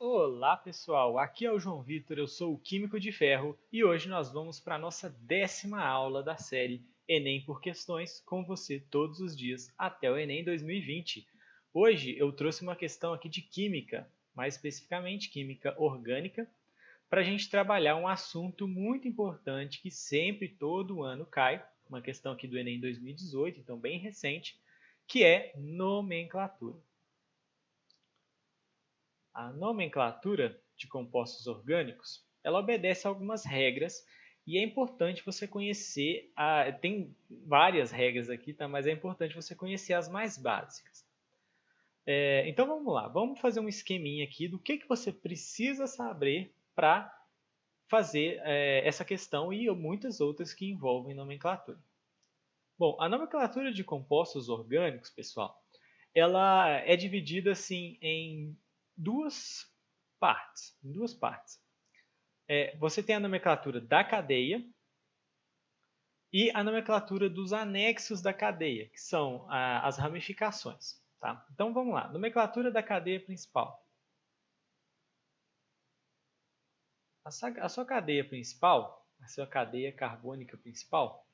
Olá pessoal, aqui é o João Vitor, eu sou o Químico de Ferro e hoje nós vamos para a nossa 10ª aula da série Enem por Questões com você todos os dias até o Enem 2020. Hoje eu trouxe uma questão aqui de Química, mais especificamente Química Orgânica, para a gente trabalhar um assunto muito importante que sempre, todo ano cai, uma questão aqui do Enem 2018, então bem recente, que é nomenclatura. A nomenclatura de compostos orgânicos, ela obedece a algumas regras e é importante você conhecer, tem várias regras aqui, tá? Mas é importante você conhecer as mais básicas. Então vamos lá, vamos fazer um esqueminha aqui do que você precisa saber para fazer essa questão e muitas outras que envolvem nomenclatura. Bom, a nomenclatura de compostos orgânicos, pessoal, ela é dividida assim em duas partes. Você tem a nomenclatura da cadeia e a nomenclatura dos anexos da cadeia, que são as ramificações. Tá? Então vamos lá, nomenclatura da cadeia principal. A sua cadeia principal, a sua cadeia carbônica principal,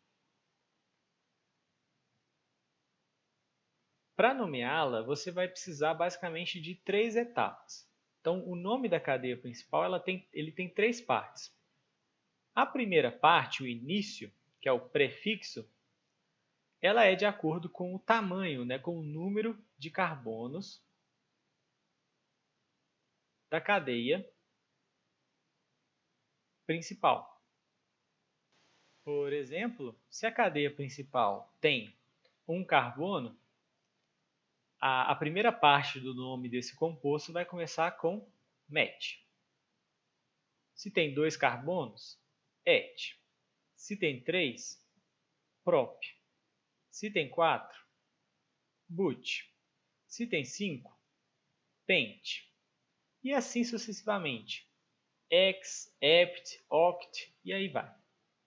para nomeá-la, você vai precisar basicamente de 3 etapas. Então, o nome da cadeia principal ele tem 3 partes. A primeira parte, o início, que é o prefixo, ela é de acordo com o tamanho, né, com o número de carbonos da cadeia principal. Por exemplo, se a cadeia principal tem um carbono, a primeira parte do nome desse composto vai começar com met. Se tem 2 carbonos, et. Se tem 3, prop. Se tem 4, but. Se tem 5, pent. E assim sucessivamente. Ex, ept, oct e aí vai.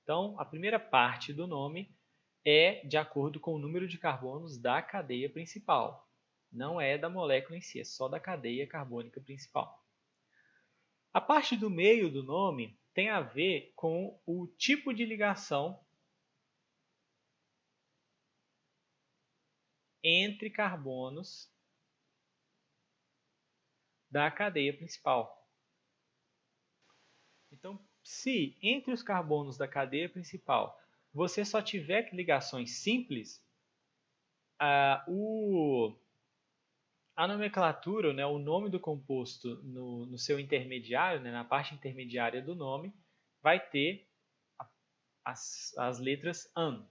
Então, a primeira parte do nome é de acordo com o número de carbonos da cadeia principal. Não é da molécula em si, é só da cadeia carbônica principal. A parte do meio do nome tem a ver com o tipo de ligação entre carbonos da cadeia principal. Então, se entre os carbonos da cadeia principal você só tiver ligações simples, a nomenclatura, né, o nome do composto no seu intermediário, né, na parte intermediária do nome, vai ter as letras AN.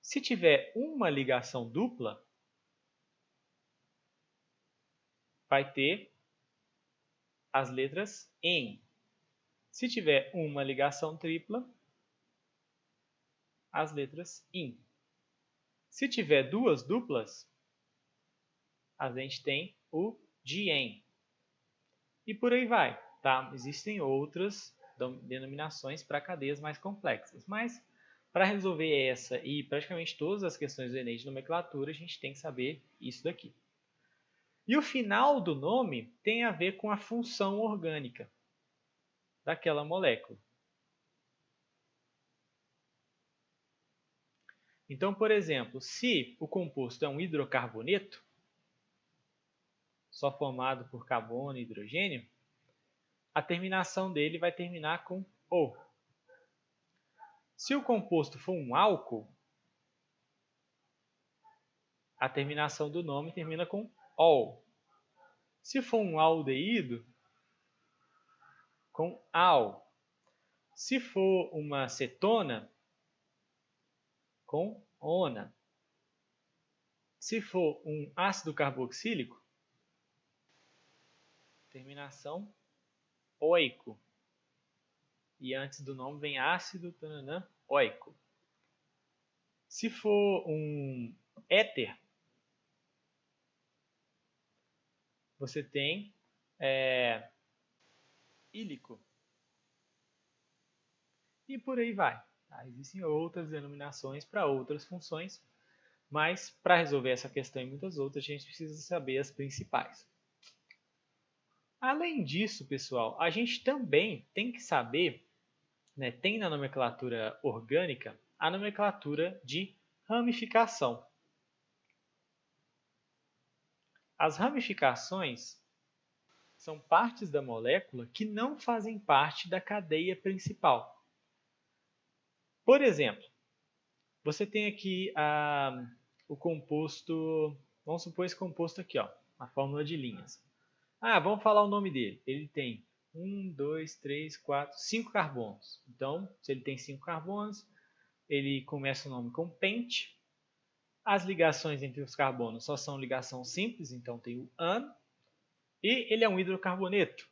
Se tiver uma ligação dupla, vai ter as letras EN. Se tiver uma ligação tripla, as letras IN. Se tiver duas duplas, a gente tem o DIEN. E por aí vai. Tá? Existem outras denominações para cadeias mais complexas, mas para resolver essa e praticamente todas as questões do Enem de nomenclatura, a gente tem que saber isso daqui. E o final do nome tem a ver com a função orgânica daquela molécula. Então, por exemplo, se o composto é um hidrocarboneto, só formado por carbono e hidrogênio, a terminação dele vai terminar com O. Se o composto for um álcool, a terminação do nome termina com ol. Se for um aldeído, com al. Se for uma cetona, com ona. Se for um ácido carboxílico, terminação oico. E antes do nome vem ácido oico. Se for um éter, você tem ílico. E por aí vai. Tá? Existem outras denominações para outras funções, mas para resolver essa questão e muitas outras, a gente precisa saber as principais. Além disso, pessoal, a gente também tem que saber, né, tem na nomenclatura orgânica a nomenclatura de ramificação. As ramificações são partes da molécula que não fazem parte da cadeia principal. Por exemplo, você tem aqui o composto, vamos supor esse composto aqui, ó, a fórmula de linhas. Vamos falar o nome dele. Ele tem 1, 2, 3, 4, 5 carbonos. Então, se ele tem 5 carbonos, ele começa o nome com pente. As ligações entre os carbonos só são ligação simples, então tem o an. E ele é um hidrocarboneto,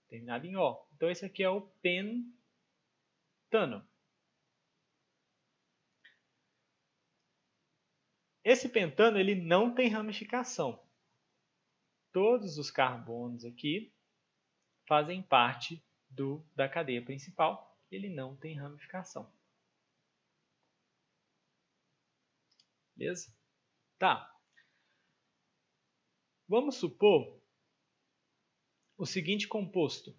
terminado em O. Então, esse aqui é o pentano. Esse pentano ele não tem ramificação. Todos os carbonos aqui fazem parte da cadeia principal. Ele não tem ramificação. Beleza? Tá. Vamos supor o seguinte composto.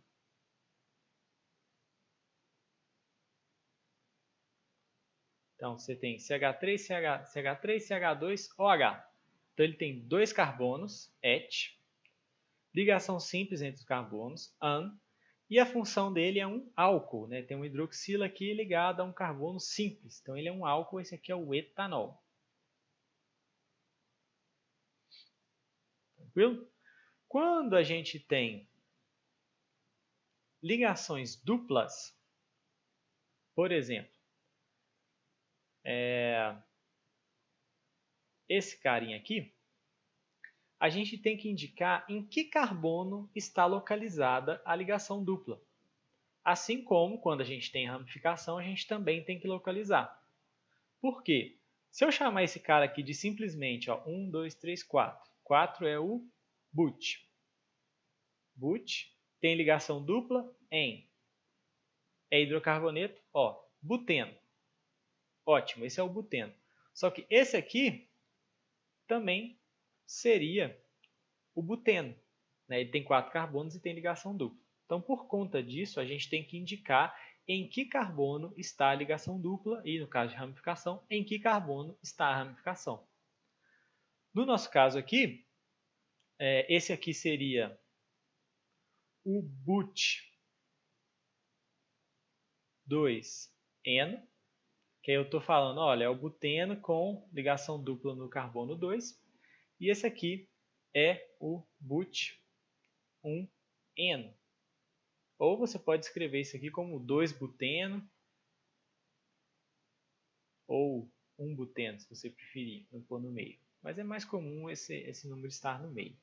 Então, você tem CH3, CH3, CH2, OH. Então, ele tem 2 carbonos, ET, ligação simples entre os carbonos, AN, e a função dele é um álcool, né? Tem um hidroxila aqui ligado a um carbono simples. Então, ele é um álcool, esse aqui é o etanol. Tranquilo? Quando a gente tem ligações duplas, por exemplo, esse carinha aqui, a gente tem que indicar em que carbono está localizada a ligação dupla. Assim como, quando a gente tem ramificação, a gente também tem que localizar. Por quê? Se eu chamar esse cara aqui de simplesmente 1, 2, 3, 4. 4 é o but. But tem ligação dupla em. É hidrocarboneto, buteno. Ótimo, esse é o buteno. Só que esse aqui também seria o buteno, né? Ele tem 4 carbonos e tem ligação dupla. Então, por conta disso, a gente tem que indicar em que carbono está a ligação dupla e, no caso de ramificação, em que carbono está a ramificação. No nosso caso aqui, esse aqui seria o but2N, que aí eu estou falando, olha, é o buteno com ligação dupla no carbono 2, e esse aqui é o but1N. Ou você pode escrever isso aqui como 2-buteno, ou 1-buteno, se você preferir, não pôr no meio. Mas é mais comum esse número estar no meio.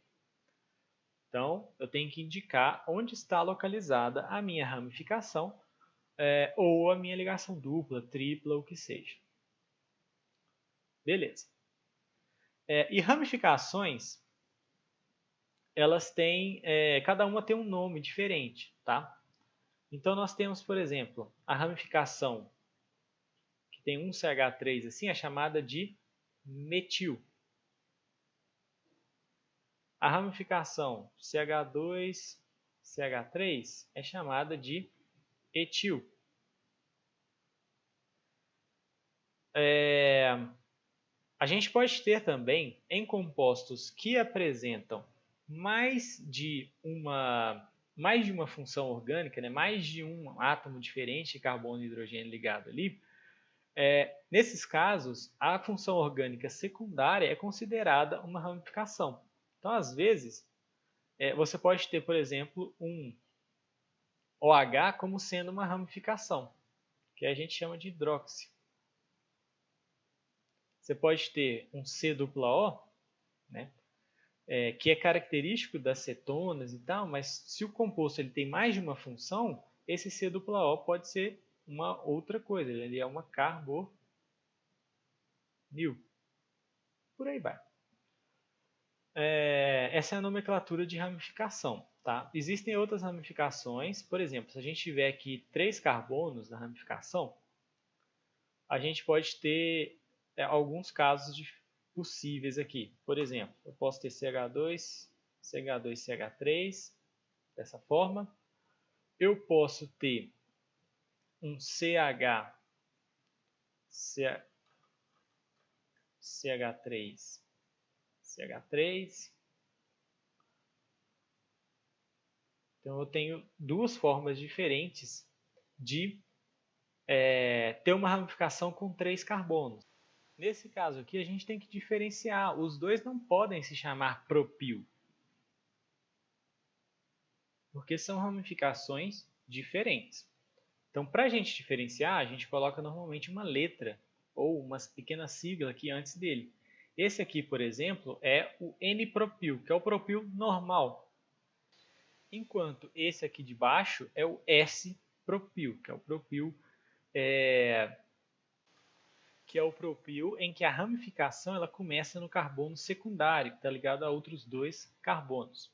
Então, eu tenho que indicar onde está localizada a minha ramificação, ou a minha ligação dupla, tripla, o que seja. Beleza. E ramificações, elas têm, cada uma tem um nome diferente, tá? Então, nós temos, por exemplo, a ramificação que tem um CH3 assim, é chamada de metil. A ramificação CH2, CH3 é chamada de etil. A gente pode ter também, em compostos que apresentam mais de uma função orgânica, né, mais de um átomo diferente de carbono e hidrogênio ligado ali, nesses casos, a função orgânica secundária é considerada uma ramificação. Então, às vezes, você pode ter, por exemplo, um OH como sendo uma ramificação, que a gente chama de hidróxido. Você pode ter um C-O, né, que é característico das cetonas e tal, mas se o composto ele tem mais de uma função, esse C-O pode ser uma outra coisa, ele é uma carbonil. Por aí vai. Essa é a nomenclatura de ramificação. Tá? Existem outras ramificações, por exemplo, se a gente tiver aqui 3 carbonos na ramificação, a gente pode ter alguns casos possíveis aqui. Por exemplo, eu posso ter CH2, CH2, CH3, dessa forma. Eu posso ter um CH3, CH3. Então, eu tenho duas formas diferentes de ter uma ramificação com 3 carbonos. Nesse caso aqui, a gente tem que diferenciar. Os dois não podem se chamar propil, porque são ramificações diferentes. Então, para a gente diferenciar, a gente coloca normalmente uma letra ou uma pequena sigla aqui antes dele. Esse aqui, por exemplo, é o N-propil, que é o propil normal. Enquanto esse aqui de baixo é o S-propil, que é o propil em que a ramificação ela começa no carbono secundário, que está ligado a outros 2 carbonos.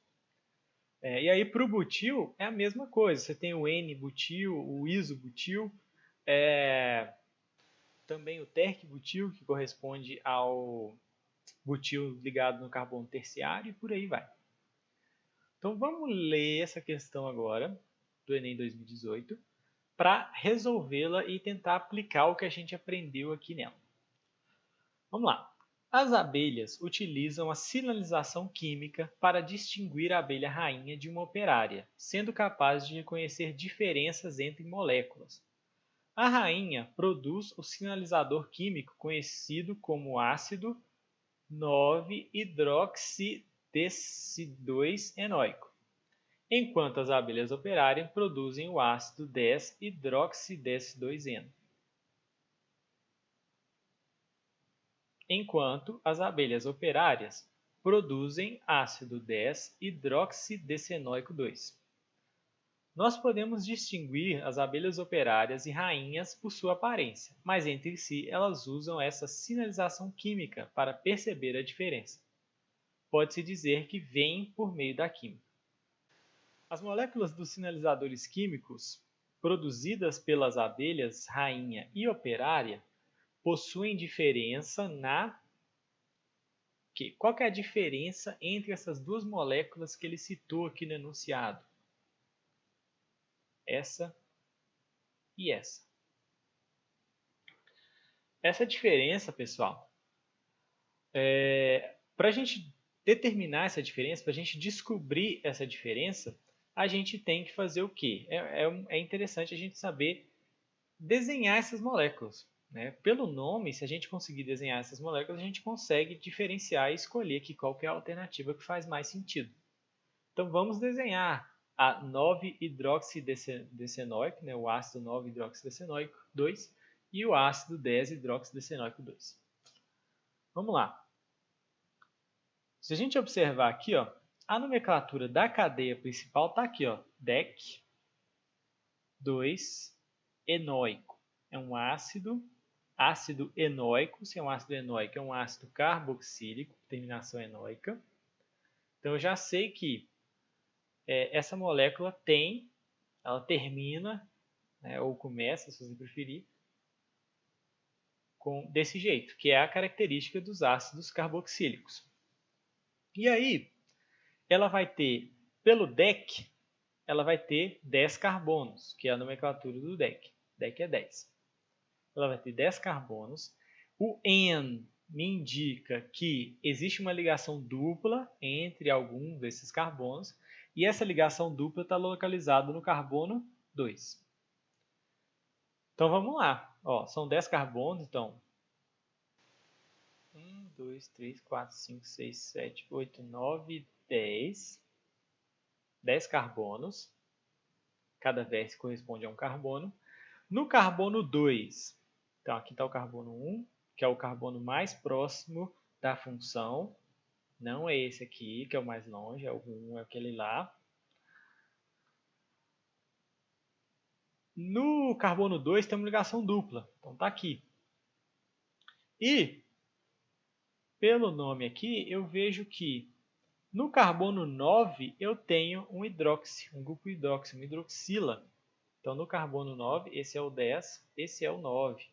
E aí para o butil é a mesma coisa, você tem o N-butil, o isobutil, também o terc-butil, que corresponde ao butil ligado no carbono terciário, e por aí vai. Então vamos ler essa questão agora, do Enem 2018, para resolvê-la e tentar aplicar o que a gente aprendeu aqui nela. Vamos lá. As abelhas utilizam a sinalização química para distinguir a abelha rainha de uma operária, sendo capazes de reconhecer diferenças entre moléculas. A rainha produz o sinalizador químico conhecido como ácido 9-hidroxidescidoi-enóico, enquanto as abelhas operárias produzem o ácido 10-hidroxidescidoi-eno. Enquanto as abelhas operárias produzem ácido 10-hidroxidecenoico 2. Nós podemos distinguir as abelhas operárias e rainhas por sua aparência, mas entre si elas usam essa sinalização química para perceber a diferença. Pode-se dizer que vêm por meio da química. As moléculas dos sinalizadores químicos produzidas pelas abelhas rainha e operária possuem diferença na... Qual que é a diferença entre essas duas moléculas que ele citou aqui no enunciado? Essa e essa. Essa diferença, pessoal, para a gente determinar essa diferença, para a gente descobrir essa diferença, a gente tem que fazer o quê? É interessante a gente saber desenhar essas moléculas. Né? Pelo nome, se a gente conseguir desenhar essas moléculas, a gente consegue diferenciar e escolher qual que é a alternativa que faz mais sentido. Então vamos desenhar a 9-hidroxidecenoico, né? O ácido 9-hidroxidecenoico 2 e o ácido 10-hidroxidecenoico 2. Vamos lá. Se a gente observar aqui, ó, a nomenclatura da cadeia principal está aqui, ó, DEC 2-enóico. É um ácido enóico. Se é um ácido enóico, é um ácido carboxílico, terminação enóica. Então eu já sei que essa molécula ela termina, né, ou começa, se você preferir, desse jeito, que é a característica dos ácidos carboxílicos. E aí, ela vai ter, pelo DEC, ela vai ter 10 carbonos, que é a nomenclatura do DEC. DEC é 10. Ela vai ter 10 carbonos. O N me indica que existe uma ligação dupla entre algum desses carbonos, e essa ligação dupla está localizada no carbono 2. Então vamos lá. Ó, são 10 carbonos, então 1, 2, 3, 4, 5, 6, 7, 8, 9, 10. 10 carbonos. Cada vértice corresponde a um carbono. No carbono 2, então aqui está o carbono 1, que é o carbono mais próximo da função. Não é esse aqui, que é o mais longe, é o 1, é aquele lá. No carbono 2 tem uma ligação dupla, então está aqui. E, pelo nome aqui, eu vejo que no carbono 9 eu tenho um hidróxido, um grupo hidróxido, uma hidroxila. Então, no carbono 9, esse é o 10, esse é o 9.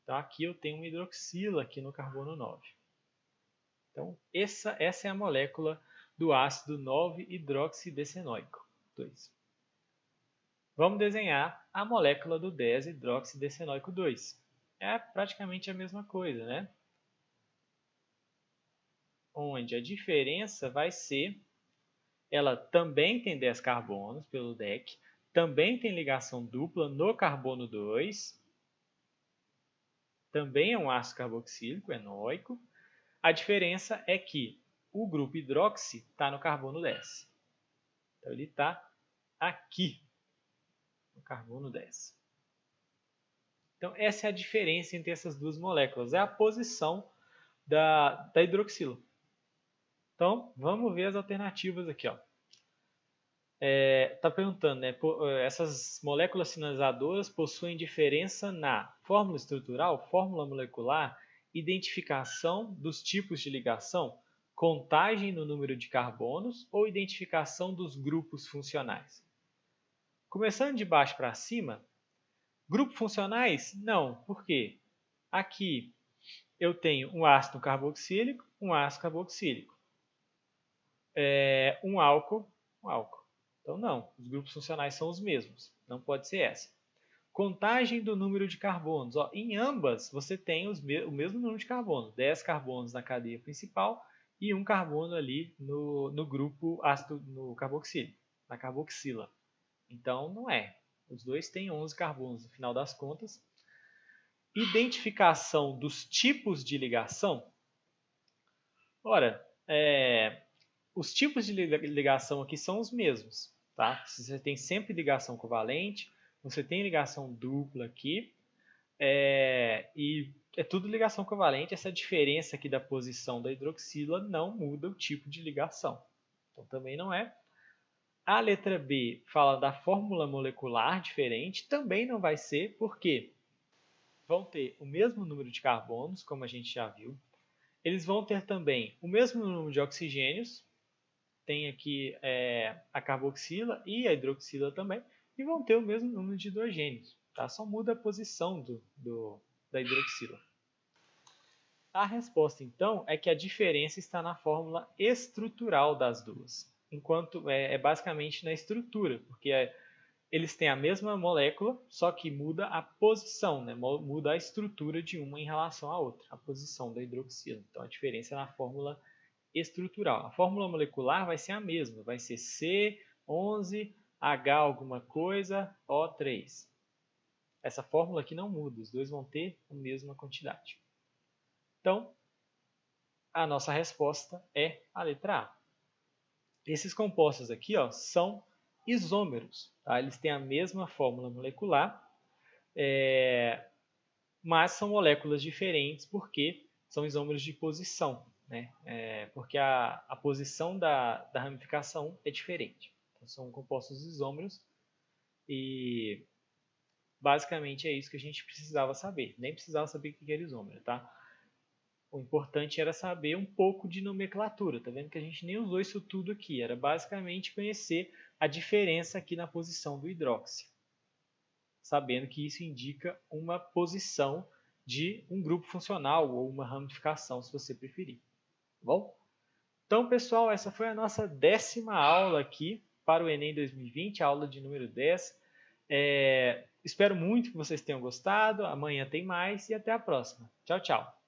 Então, aqui eu tenho uma hidroxila aqui no carbono 9. Então, essa é a molécula do ácido 9-hidroxidecenoico 2. Vamos desenhar a molécula do 10-hidroxidecenoico 2. É praticamente a mesma coisa, né? Onde a diferença vai ser, ela também tem 10 carbonos pelo deck, também tem ligação dupla no carbono 2, também é um ácido carboxílico, enoico. A diferença é que o grupo hidroxi está no carbono 10. Então, ele está aqui, no carbono 10. Então, essa é a diferença entre essas duas moléculas, é a posição da hidroxila. Então, vamos ver as alternativas aqui. Está perguntando, né? Essas moléculas sinalizadoras possuem diferença na fórmula estrutural, fórmula molecular, identificação dos tipos de ligação, contagem no número de carbonos ou identificação dos grupos funcionais. Começando de baixo para cima, grupos funcionais? Não. Por quê? Aqui eu tenho um ácido carboxílico, um ácido carboxílico. Um álcool. Então, não. Os grupos funcionais são os mesmos. Não pode ser essa. Contagem do número de carbonos. Em ambas, você tem o mesmo número de carbonos. 10 carbonos na cadeia principal e um carbono ali no grupo ácido no carboxílico, na carboxila. Então, não é. Os dois têm 11 carbonos, no final das contas. Identificação dos tipos de ligação. Ora, os tipos de ligação aqui são os mesmos. Tá? Você tem sempre ligação covalente, você tem ligação dupla aqui, e é tudo ligação covalente. Essa diferença aqui da posição da hidroxila não muda o tipo de ligação. Então, também não é. A letra B fala da fórmula molecular diferente, também não vai ser, porque vão ter o mesmo número de carbonos, como a gente já viu. Eles vão ter também o mesmo número de oxigênios, tem aqui a carboxila e a hidroxila também, e vão ter o mesmo número de hidrogênios. Tá? Só muda a posição da hidroxila. A resposta, então, é que a diferença está na fórmula estrutural das duas, enquanto basicamente na estrutura, porque eles têm a mesma molécula, só que muda a posição, né? Muda a estrutura de uma em relação à outra, a posição da hidroxila. Então, a diferença é na fórmula estrutural. A fórmula molecular vai ser a mesma, vai ser C11H alguma coisa O3. Essa fórmula aqui não muda, os dois vão ter a mesma quantidade. Então, a nossa resposta é a letra A. Esses compostos aqui são isômeros. Tá? Eles têm a mesma fórmula molecular, mas são moléculas diferentes porque são isômeros de posição. Né? Porque a posição da ramificação é diferente. Então, são compostos isômeros e basicamente é isso que a gente precisava saber. Nem precisava saber o que era isômero. Tá? O importante era saber um pouco de nomenclatura. Tá vendo que a gente nem usou isso tudo aqui. Era basicamente conhecer a diferença aqui na posição do hidróxido. Sabendo que isso indica uma posição de um grupo funcional ou uma ramificação, se você preferir. Tá bom? Então, pessoal, essa foi a nossa 10ª aula aqui para o Enem 2020, a aula de número 10. Espero muito que vocês tenham gostado. Amanhã tem mais e até a próxima. Tchau, tchau.